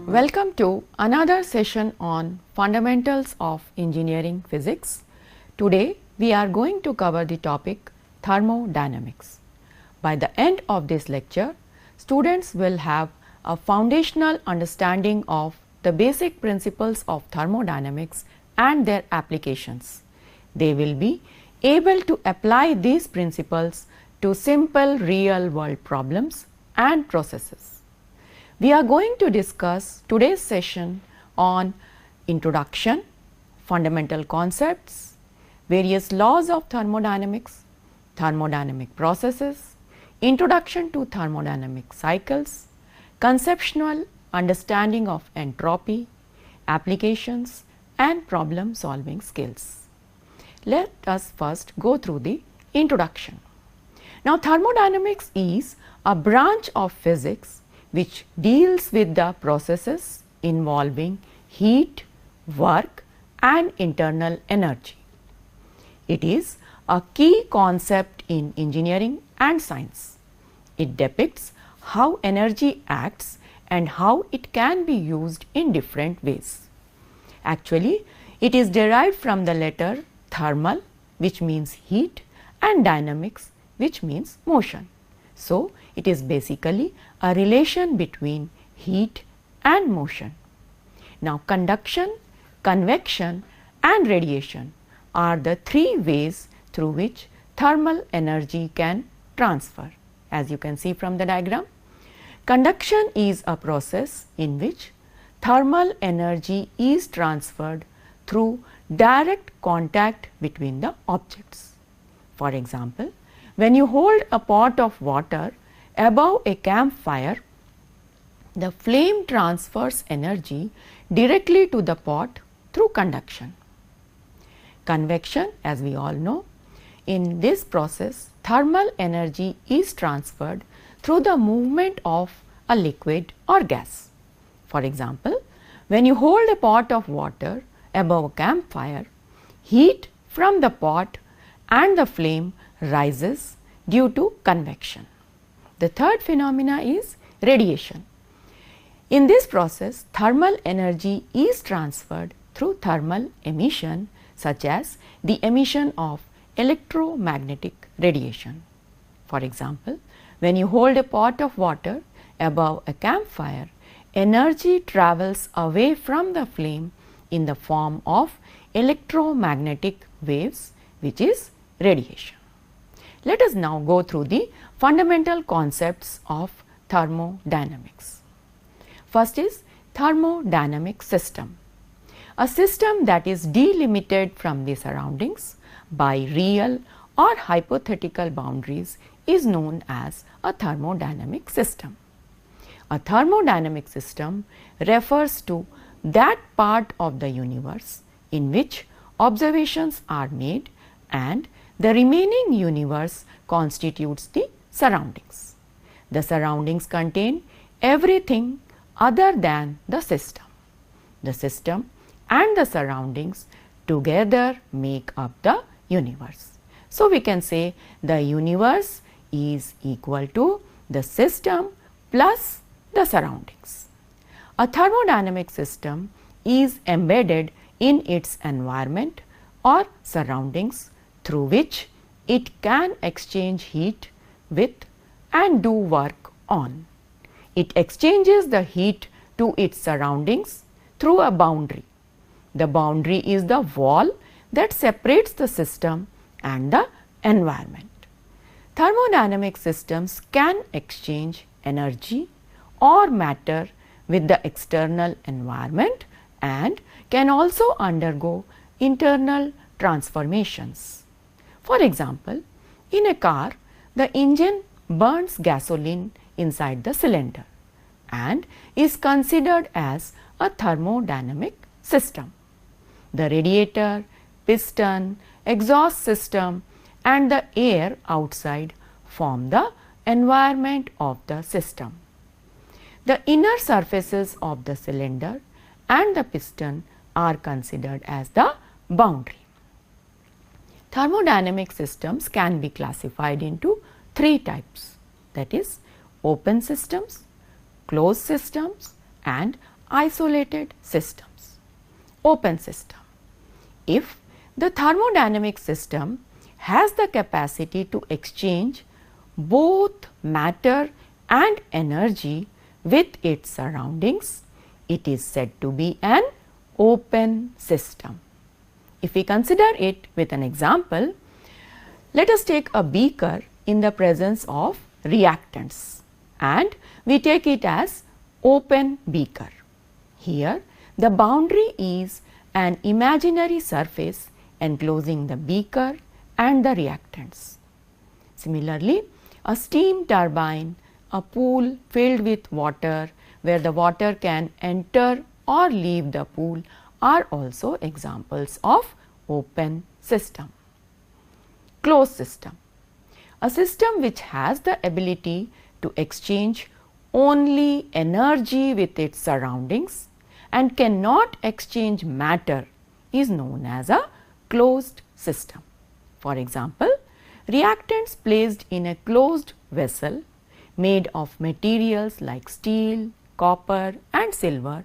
Welcome to another session on Fundamentals of Engineering Physics. Today we are going to cover the topic thermodynamics. By the end of this lecture, students will have a foundational understanding of the basic principles of thermodynamics and their applications. They will be able to apply these principles to simple real world problems and processes. We are going to discuss today's session on introduction, fundamental concepts, various laws of thermodynamics, thermodynamic processes, introduction to thermodynamic cycles, conceptual understanding of entropy, applications and problem solving skills. Let us first go through the introduction. Now, thermodynamics is a branch of physics which deals with the processes involving heat, work and internal energy. It is a key concept in engineering and science. It depicts how energy acts and how it can be used in different ways. Actually, it is derived from the letter thermal, which means heat, and dynamics, which means motion. So, it is basically a relation between heat and motion. Now, conduction, convection and radiation are the three ways through which thermal energy can transfer. As you can see from the diagram, conduction is a process in which thermal energy is transferred through direct contact between the objects. For example, when you hold a pot of water above a campfire, the flame transfers energy directly to the pot through conduction. Convection, as we all know, in this process thermal energy is transferred through the movement of a liquid or gas. For example, when you hold a pot of water above a campfire, heat from the pot and the flame rises due to convection. The third phenomena is radiation. In this process, thermal energy is transferred through thermal emission, such as the emission of electromagnetic radiation. For example, when you hold a pot of water above a campfire, energy travels away from the flame in the form of electromagnetic waves, which is radiation. Let us now go through the fundamental concepts of thermodynamics. First is thermodynamic system. A system that is delimited from the surroundings by real or hypothetical boundaries is known as a thermodynamic system. A thermodynamic system refers to that part of the universe in which observations are made and the remaining universe constitutes the surroundings. The surroundings contain everything other than the system. The system and the surroundings together make up the universe. So, we can say the universe is equal to the system plus the surroundings. A thermodynamic system is embedded in its environment or surroundings through which it can exchange heat with and do work on. It exchanges the heat to its surroundings through a boundary. The boundary is the wall that separates the system and the environment. Thermodynamic systems can exchange energy or matter with the external environment and can also undergo internal transformations. For example, in a car, the engine burns gasoline inside the cylinder and is considered as a thermodynamic system. The radiator, piston, exhaust system and the air outside form the environment of the system. The inner surfaces of the cylinder and the piston are considered as the boundary. Thermodynamic systems can be classified into three types, that is open systems, closed systems and isolated systems. Open system. If the thermodynamic system has the capacity to exchange both matter and energy with its surroundings, it is said to be an open system. If we consider it with an example, let us take a beaker in the presence of reactants and we take it as open beaker. Here the boundary is an imaginary surface enclosing the beaker and the reactants. Similarly, a steam turbine, a pool filled with water where the water can enter or leave the pool are also examples of open system. Closed system. A system which has the ability to exchange only energy with its surroundings and cannot exchange matter is known as a closed system. For example, reactants placed in a closed vessel made of materials like steel, copper and silver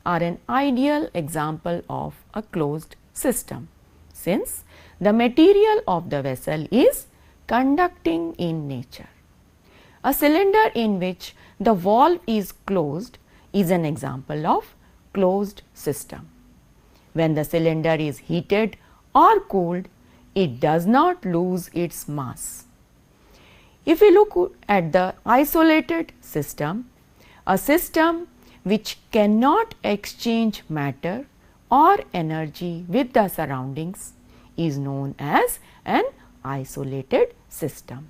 are an ideal example of a closed system, since the material of the vessel is conducting in nature. A cylinder in which the valve is closed is an example of closed system. When the cylinder is heated or cooled, it does not lose its mass. If we look at the isolated system, a system which cannot exchange matter or energy with the surroundings is known as an isolated system.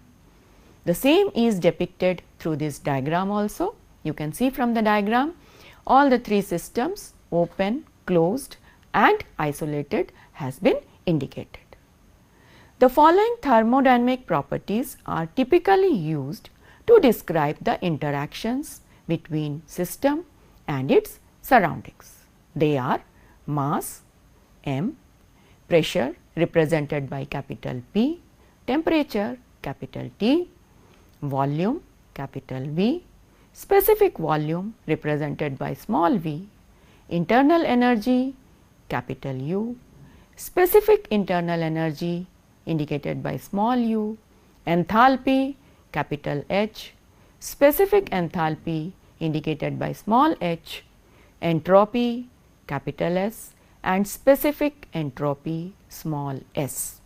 The same is depicted through this diagram also. You can see from the diagram all the three systems, open, closed and isolated, has been indicated. The following thermodynamic properties are typically used to describe the interactions between system and its surroundings. They are mass m, pressure represented by capital P, temperature capital T, volume capital V, specific volume represented by small v, internal energy capital U, specific internal energy indicated by small u, enthalpy capital H, specific enthalpy indicated by small h, entropy capital S and specific entropy small s.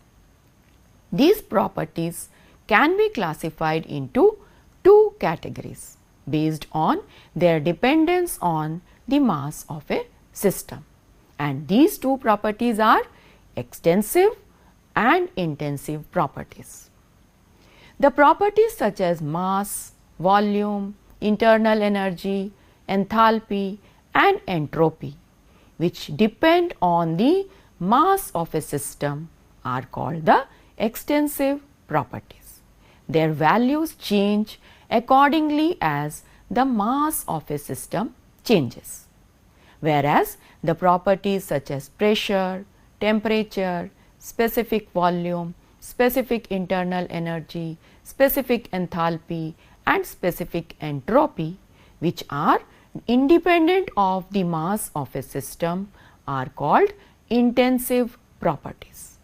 These properties can be classified into two categories based on their dependence on the mass of a system, and these two properties are extensive and intensive properties. The properties such as mass, volume, internal energy, enthalpy and entropy, which depend on the mass of a system, are called the extensive properties. Their values change accordingly as the mass of a system changes, whereas the properties such as pressure, temperature, specific volume, specific internal energy, specific enthalpy and specific entropy, which are independent of the mass of a system, are called intensive properties.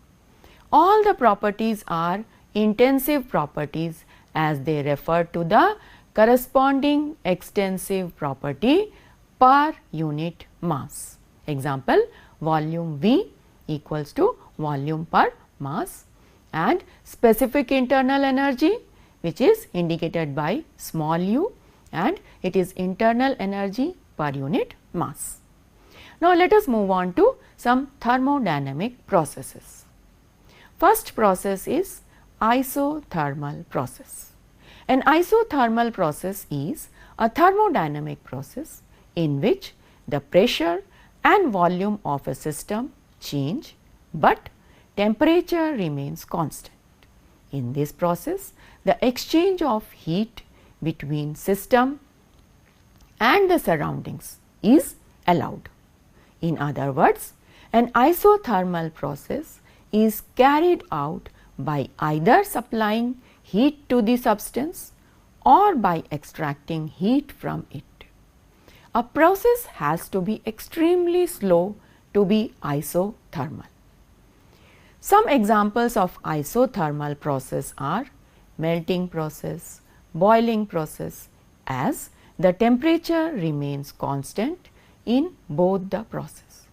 All the properties are intensive properties as they refer to the corresponding extensive property per unit mass. Example, volume V equals to volume per mass, and specific internal energy, which is indicated by small u, and it is internal energy per unit mass. Now, let us move on to some thermodynamic processes. First process is isothermal process. An isothermal process is a thermodynamic process in which the pressure and volume of a system change, but temperature remains constant. In this process, the exchange of heat between system and the surroundings is allowed. In other words, an isothermal process is carried out by either supplying heat to the substance or by extracting heat from it. a process has to be extremely slow to be isothermal. Some examples of isothermal process are melting process, boiling process, as the temperature remains constant in both the process.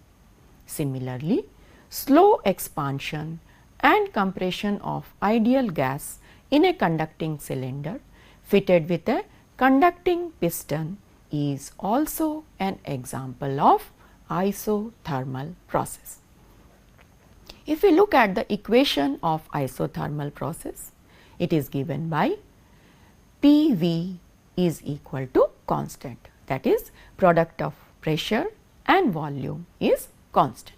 Similarly, slow expansion and compression of ideal gas in a conducting cylinder fitted with a conducting piston is also an example of isothermal process. If we look at the equation of isothermal process, it is given by PV is equal to constant, that is product of pressure and volume is constant.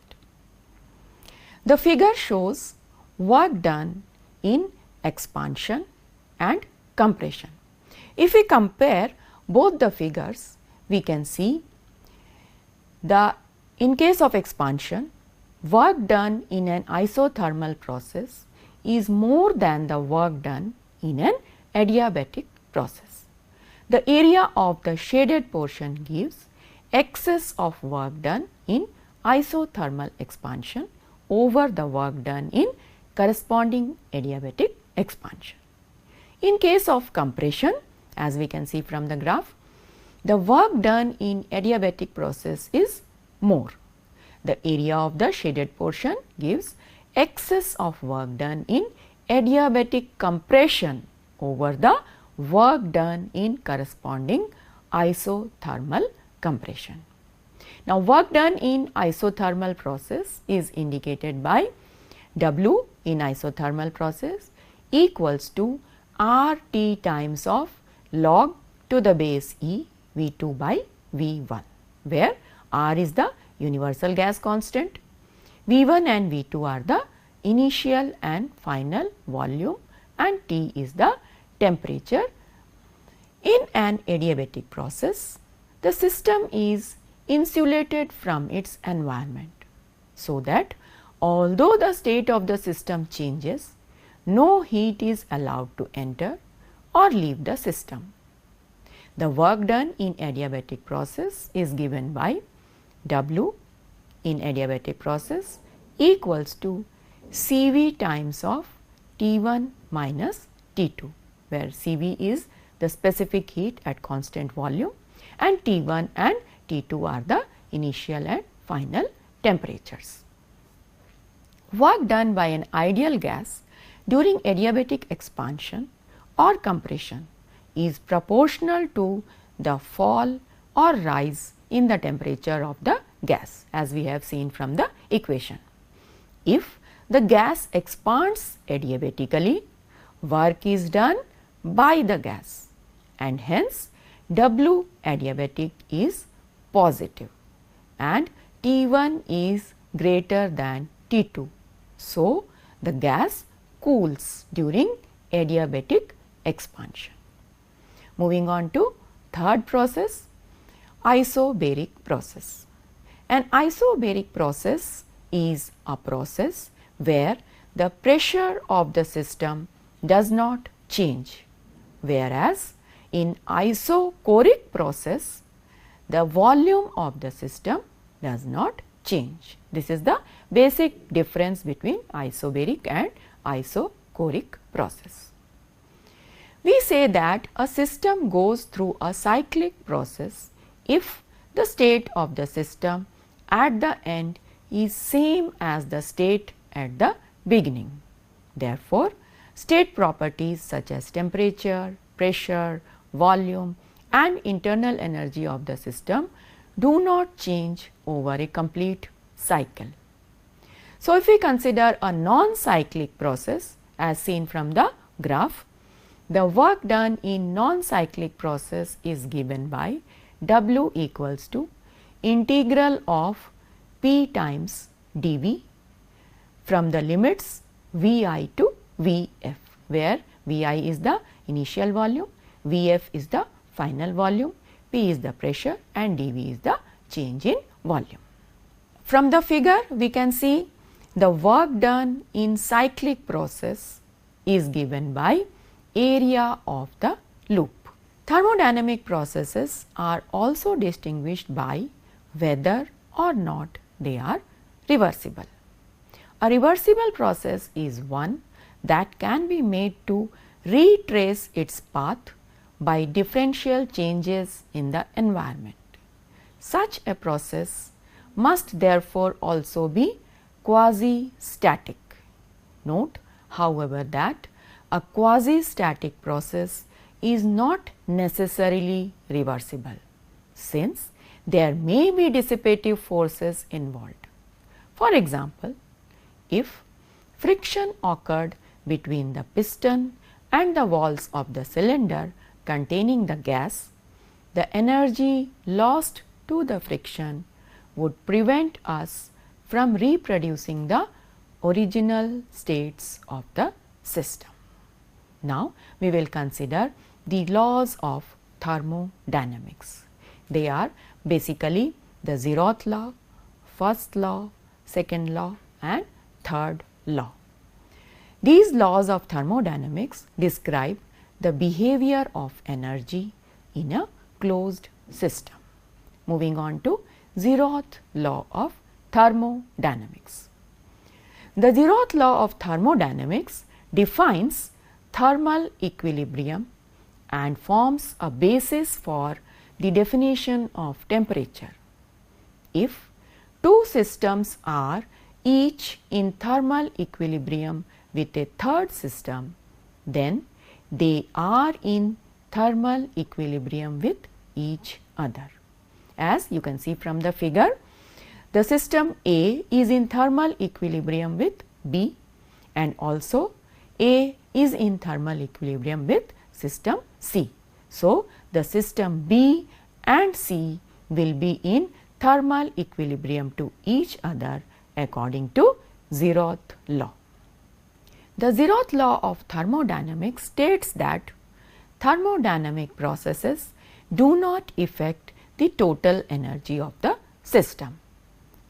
The figure shows work done in expansion and compression. If we compare both the figures, we can see in case of expansion, work done in an isothermal process is more than the work done in an adiabatic process. The area of the shaded portion gives excess of work done in isothermal expansion over the work done in corresponding adiabatic expansion. In case of compression, as we can see from the graph, the work done in adiabatic process is more. The area of the shaded portion gives excess of work done in adiabatic compression over the work done in corresponding isothermal compression. Now, work done in isothermal process is indicated by W in isothermal process equals to RT times of log to the base E V2 by V1, where R is the universal gas constant, V1 and V2 are the initial and final volume, and T is the temperature. In an adiabatic process, the system is insulated from its environment, so that although the state of the system changes, no heat is allowed to enter or leave the system. The work done in adiabatic process is given by W in adiabatic process equals to Cv times of T1 minus T2, where Cv is the specific heat at constant volume and T1 and T2 are the initial and final temperatures. Work done by an ideal gas during adiabatic expansion or compression is proportional to the fall or rise in the temperature of the gas, as we have seen from the equation. If the gas expands adiabatically, work is done by the gas, and hence W adiabatic is positive and T1 is greater than T2. So, the gas cools during adiabatic expansion. Moving on to third process, isobaric process. An isobaric process is a process where the pressure of the system does not change, whereas in isochoric process the volume of the system does not change. This is the basic difference between isobaric and isochoric process. We say that a system goes through a cyclic process if the state of the system at the end is same as the state at the beginning. Therefore, state properties such as temperature, pressure, volume and internal energy of the system do not change over a complete cycle. So, if we consider a non-cyclic process as seen from the graph, the work done in non-cyclic process is given by W equals to integral of P times dV from the limits Vi to Vf, where Vi is the initial volume, Vf is the final volume, P is the pressure and dV is the change in volume. From the figure we can see the work done in cyclic process is given by area of the loop. Thermodynamic processes are also distinguished by whether or not they are reversible. A reversible process is one that can be made to retrace its path by differential changes in the environment. Such a process must therefore also be quasi-static. Note, however, that a quasi-static process is not necessarily reversible, since there may be dissipative forces involved. For example, if friction occurred between the piston and the walls of the cylinder containing the gas, the energy lost to the friction would prevent us from reproducing the original states of the system. Now, we will consider the laws of thermodynamics. They are basically the zeroth law, first law, second law and third law. These laws of thermodynamics describe the behavior of energy in a closed system. Moving on to zeroth law of thermodynamics. The zeroth law of thermodynamics defines thermal equilibrium and forms a basis for the definition of temperature. If two systems are each in thermal equilibrium with a third system, then they are in thermal equilibrium with each other. As you can see from the figure, the system A is in thermal equilibrium with B and also A is in thermal equilibrium with system C. So, the system B and C will be in thermal equilibrium to each other according to zeroth law. The zeroth law of thermodynamics states that thermodynamic processes do not affect the total energy of the system.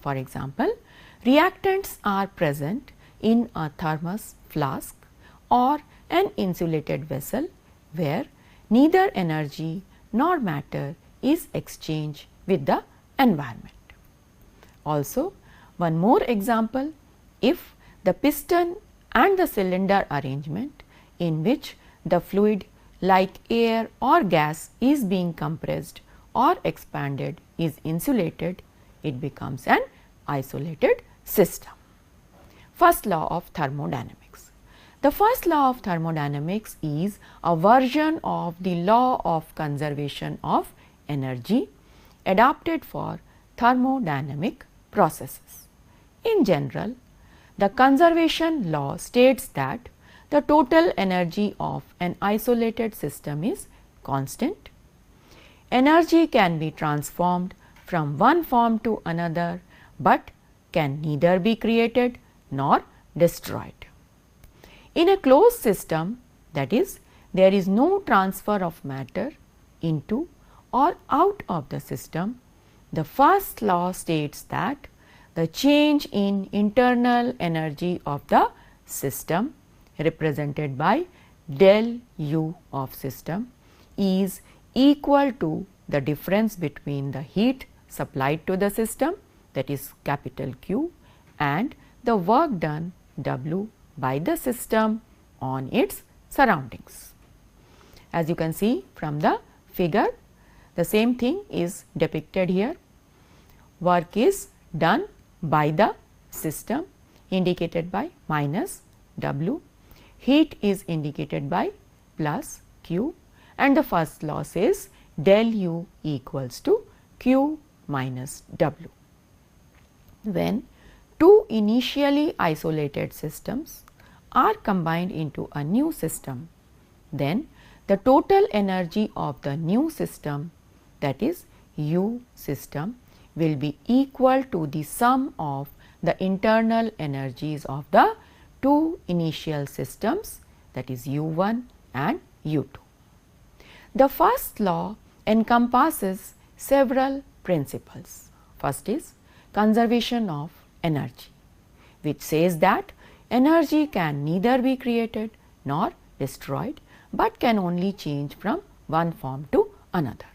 For example, reactants are present in a thermos flask or an insulated vessel where neither energy nor matter is exchanged with the environment. Also, one more example, if the piston and the cylinder arrangement in which the fluid like air or gas is being compressed or expanded is insulated, it becomes an isolated system. First law of thermodynamics. The first law of thermodynamics is a version of the law of conservation of energy adapted for thermodynamic processes. In general, the conservation law states that the total energy of an isolated system is constant. Energy can be transformed from one form to another, but can neither be created nor destroyed. In a closed system, that is, there is no transfer of matter into or out of the system, the first law states that the change in internal energy of the system represented by del U of system is equal to the difference between the heat supplied to the system, that is capital Q, and the work done W by the system on its surroundings. As you can see from the figure, the same thing is depicted here. Work is done by the system indicated by minus W, heat is indicated by plus Q, and the first law says del U equals to Q minus W. When two initially isolated systems are combined into a new system, then the total energy of the new system, that is U system, will be equal to the sum of the internal energies of the two initial systems, that is U1 and U2. The first law encompasses several principles. First is conservation of energy, which says that energy can neither be created nor destroyed, but can only change from one form to another.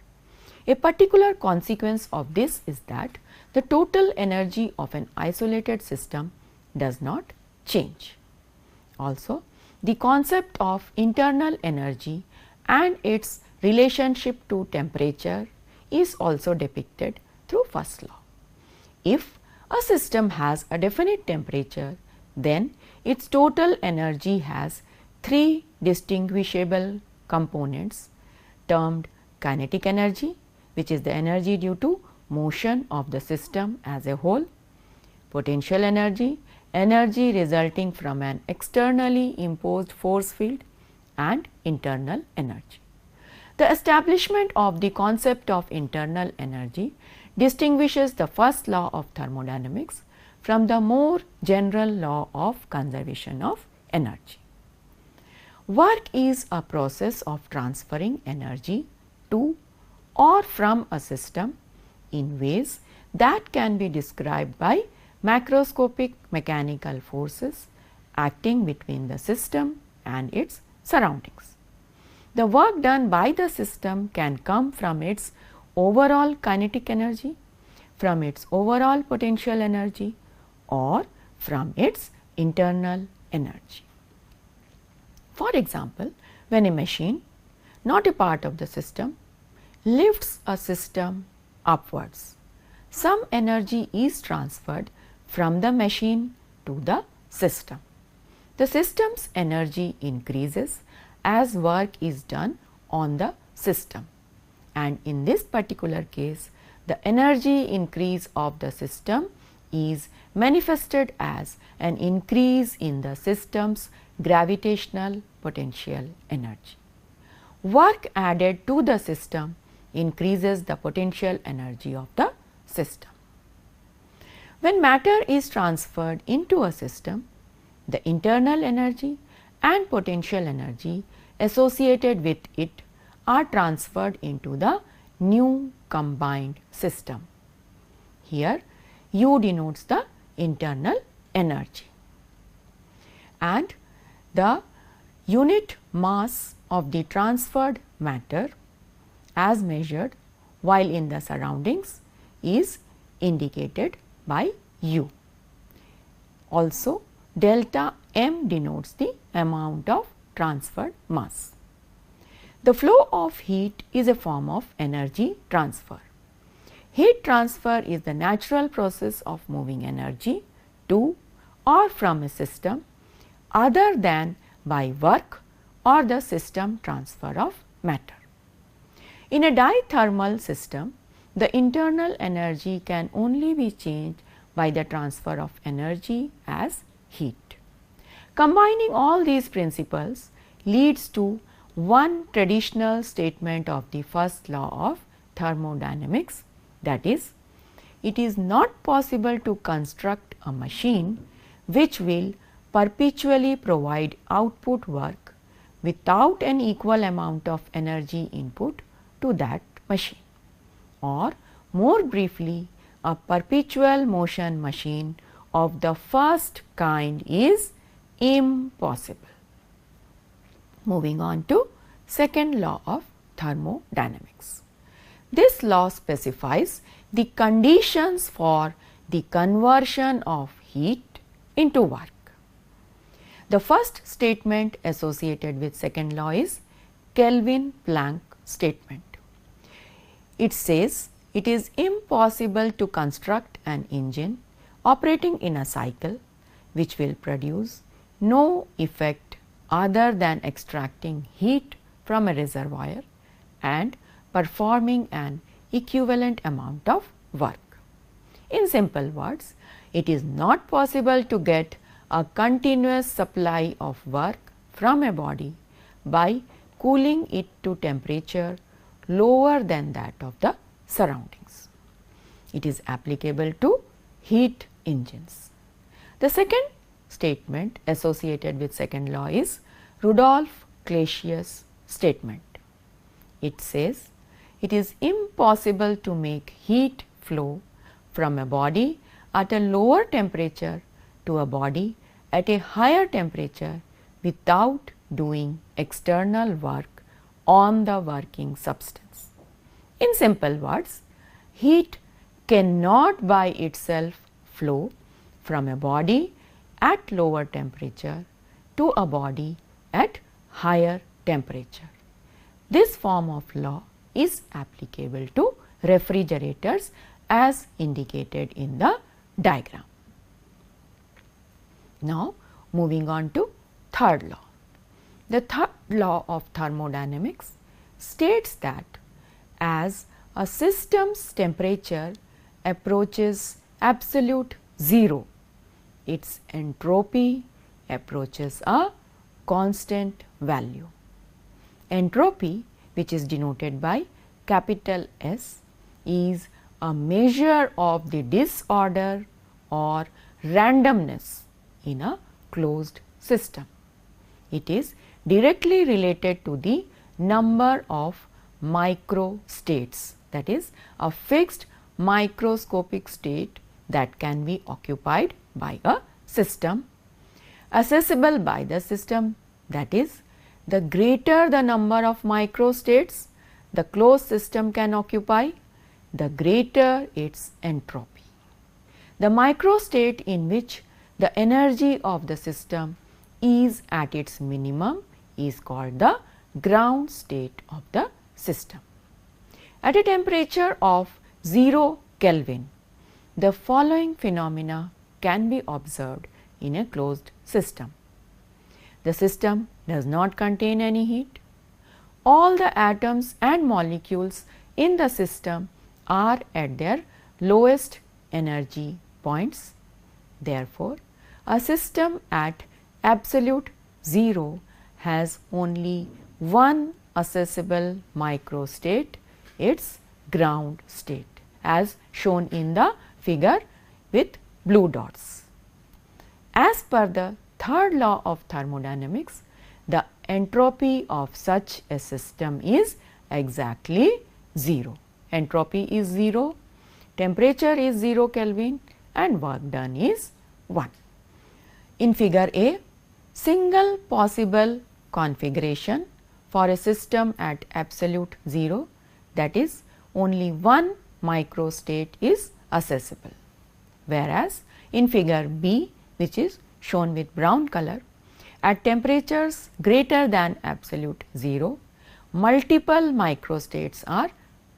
A particular consequence of this is that the total energy of an isolated system does not change. Also, the concept of internal energy and its relationship to temperature is also depicted through first law. If a system has a definite temperature, then its total energy has three distinguishable components termed kinetic energy, which is the energy due to motion of the system as a whole, potential energy, energy resulting from an externally imposed force field, and internal energy. The establishment of the concept of internal energy distinguishes the first law of thermodynamics from the more general law of conservation of energy. Work is a process of transferring energy to or from a system in ways that can be described by macroscopic mechanical forces acting between the system and its surroundings. The work done by the system can come from its overall kinetic energy, from its overall potential energy, or from its internal energy. For example, when a machine, not a part of the system, lifts a system upwards, some energy is transferred from the machine to the system. The system's energy increases as work is done on the system, and in this particular case the energy increase of the system is manifested as an increase in the system's gravitational potential energy. Work added to the system increases the potential energy of the system. When matter is transferred into a system, the internal energy and potential energy associated with it are transferred into the new combined system. Here U denotes the internal energy, and the unit mass of the transferred matter as measured while in the surroundings is indicated by U. Also, delta M denotes the amount of transferred mass. The flow of heat is a form of energy transfer. Heat transfer is the natural process of moving energy to or from a system other than by work or the system transfer of matter. In a dithermal system, the internal energy can only be changed by the transfer of energy as heat. Combining all these principles leads to one traditional statement of the first law of thermodynamics, that is, it is not possible to construct a machine which will perpetually provide output work without an equal amount of energy input to that machine, or more briefly, a perpetual motion machine of the first kind is impossible. Moving on to second law of thermodynamics. This law specifies the conditions for the conversion of heat into work. The first statement associated with second law is Kelvin-Planck statement. It says it is impossible to construct an engine operating in a cycle which will produce no effect other than extracting heat from a reservoir and performing an equivalent amount of work. In simple words, it is not possible to get a continuous supply of work from a body by cooling it to temperature lower than that of the surroundings. It is applicable to heat engines. The second statement associated with second law is Rudolf Clausius statement. It says it is impossible to make heat flow from a body at a lower temperature to a body at a higher temperature without doing external work on the working substance. In simple words, heat cannot by itself flow from a body at lower temperature to a body at higher temperature. This form of law is applicable to refrigerators as indicated in the diagram. Now, moving on to third law. The third law of thermodynamics states that as a system's temperature approaches absolute zero, its entropy approaches a constant value. Entropy, which is denoted by capital S, is a measure of the disorder or randomness in a closed system. It is directly related to the number of micro states, that is a fixed microscopic state that can be occupied by a system, accessible by the system, that is the greater the number of micro states the closed system can occupy, the greater its entropy. The micro state in which the energy of the system is at its minimum is called the ground state of the system. At a temperature of 0 Kelvin, the following phenomena can be observed in a closed system. The system does not contain any heat. All the atoms and molecules in the system are at their lowest energy points. Therefore, a system at absolute 0 has only one accessible microstate, its ground state, as shown in the figure with blue dots. As per the third law of thermodynamics, the entropy of such a system is exactly 0. Entropy is 0, temperature is 0 Kelvin and work done is 1. In figure A, single possible configuration for a system at absolute 0, that is only one microstate is accessible, whereas in figure B, which is shown with brown color, at temperatures greater than absolute 0, multiple microstates are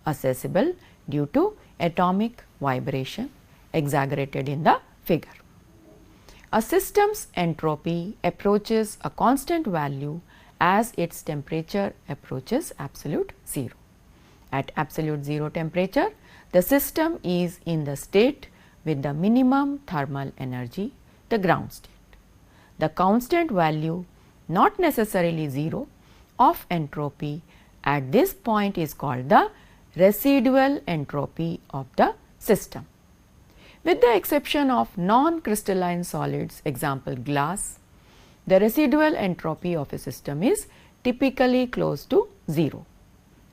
accessible due to atomic vibration exaggerated in the figure. A system's entropy approaches a constant value as its temperature approaches absolute 0. At absolute 0 temperature, the system is in the state with the minimum thermal energy, the ground state. The constant value, not necessarily 0, of entropy at this point is called the residual entropy of the system. With the exception of non-crystalline solids, example glass, the residual entropy of a system is typically close to 0.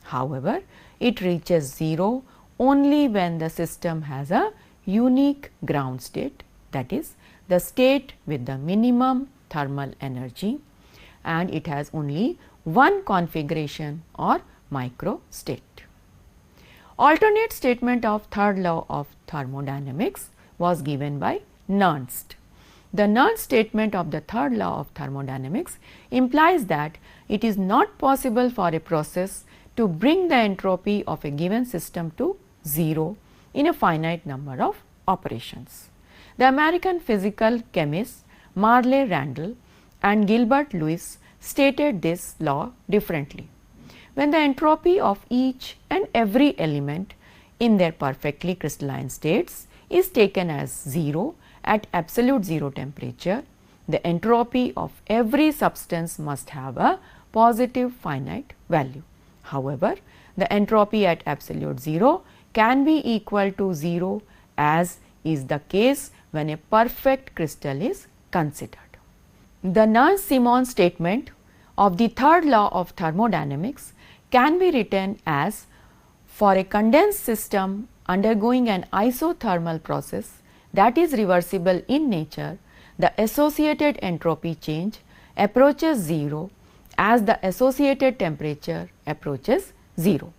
However, it reaches 0 only when the system has a unique ground state, that is the state with the minimum thermal energy, and it has only one configuration or micro state. Alternate statement of third law of thermodynamics was given by Nernst. The Nernst statement of the third law of thermodynamics implies that it is not possible for a process to bring the entropy of a given system to 0 in a finite number of operations. The American physical chemists Marley Randall and Gilbert Lewis stated this law differently. When the entropy of each and every element in their perfectly crystalline states is taken as 0 at absolute 0 temperature, the entropy of every substance must have a positive finite value. However, the entropy at absolute 0 can be equal to 0, as is the case when a perfect crystal is considered. The Nernst-Simons statement of the third law of thermodynamics can be written as: for a condensed system undergoing an isothermal process that is reversible in nature, the associated entropy change approaches 0 as the associated temperature approaches 0.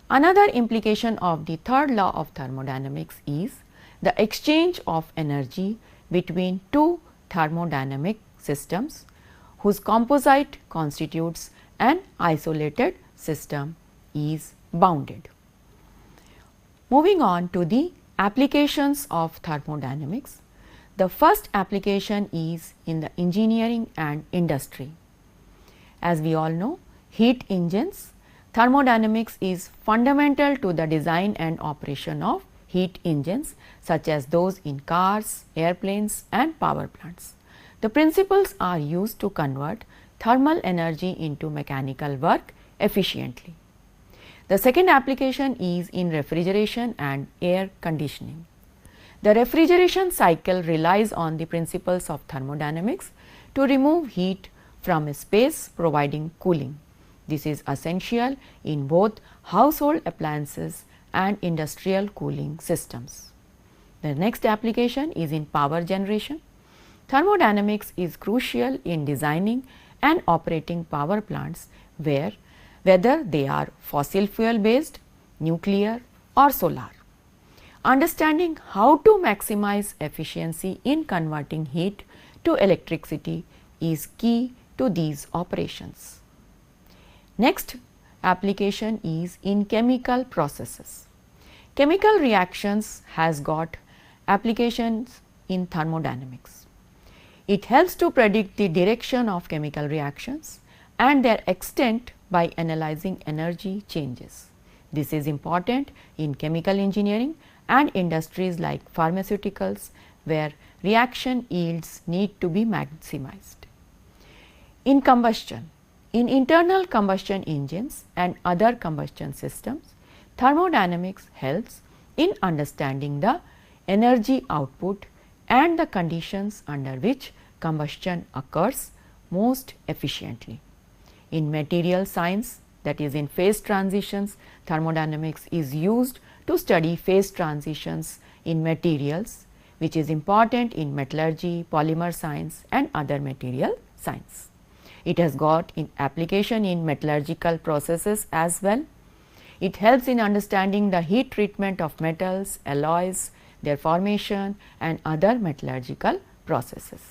Another implication of the third law of thermodynamics is the exchange of energy between two thermodynamic systems whose composite constitutes an isolated system is bounded. Moving on to the applications of thermodynamics, the first application is in the engineering and industry. As we all know, heat engines, thermodynamics is fundamental to the design and operation of heat engines such as those in cars, airplanes and power plants. The principles are used to convert thermal energy into mechanical work efficiently. The second application is in refrigeration and air conditioning. The refrigeration cycle relies on the principles of thermodynamics to remove heat from a space, providing cooling. This is essential in both household appliances and industrial cooling systems. The next application is in power generation. Thermodynamics is crucial in designing and operating power plants whether they are fossil fuel based, nuclear or solar. Understanding how to maximize efficiency in converting heat to electricity is key to these operations. Next application is in chemical processes. Chemical reactions has got applications in thermodynamics. It helps to predict the direction of chemical reactions and their extent by analyzing energy changes. This is important in chemical engineering and industries like pharmaceuticals, where reaction yields need to be maximized. In combustion, in internal combustion engines and other combustion systems, thermodynamics helps in understanding the energy output and the conditions under which combustion occurs most efficiently. In material science, that is in phase transitions, thermodynamics is used to study phase transitions in materials, which is important in metallurgy, polymer science and other material science. It has got in application in metallurgical processes as well. It helps in understanding the heat treatment of metals, alloys, their formation and other metallurgical processes.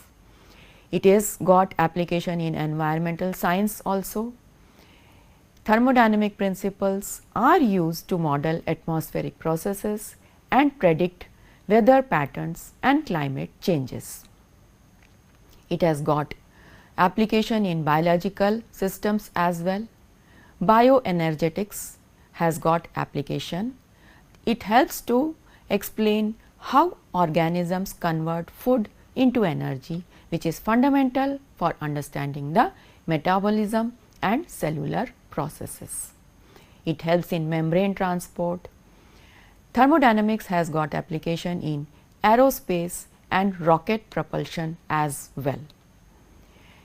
It has got application in environmental science also. Thermodynamic principles are used to model atmospheric processes and predict weather patterns and climate changes. It has got application in biological systems as well. Bioenergetics has got application. It helps to explain how organisms convert food into energy, which is fundamental for understanding the metabolism and cellular processes. It helps in membrane transport. Thermodynamics has got application in aerospace and rocket propulsion as well.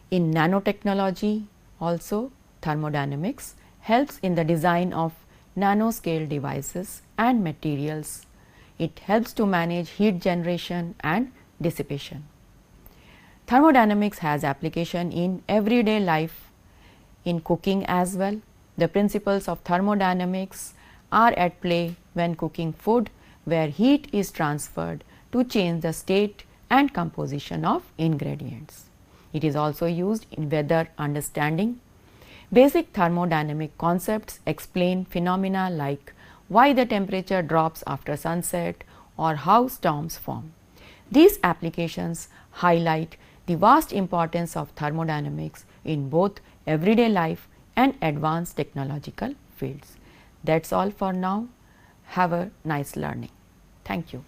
In nanotechnology also, thermodynamics helps in the design of nanoscale devices and materials. It helps to manage heat generation and dissipation. Thermodynamics has application in everyday life, in cooking as well. The principles of thermodynamics are at play when cooking food, where heat is transferred to change the state and composition of ingredients. It is also used in weather understanding. Basic thermodynamic concepts explain phenomena like why the temperature drops after sunset or how storms form. These applications highlight the vast importance of thermodynamics in both everyday life and advanced technological fields. That's all for now. Have a nice learning. Thank you.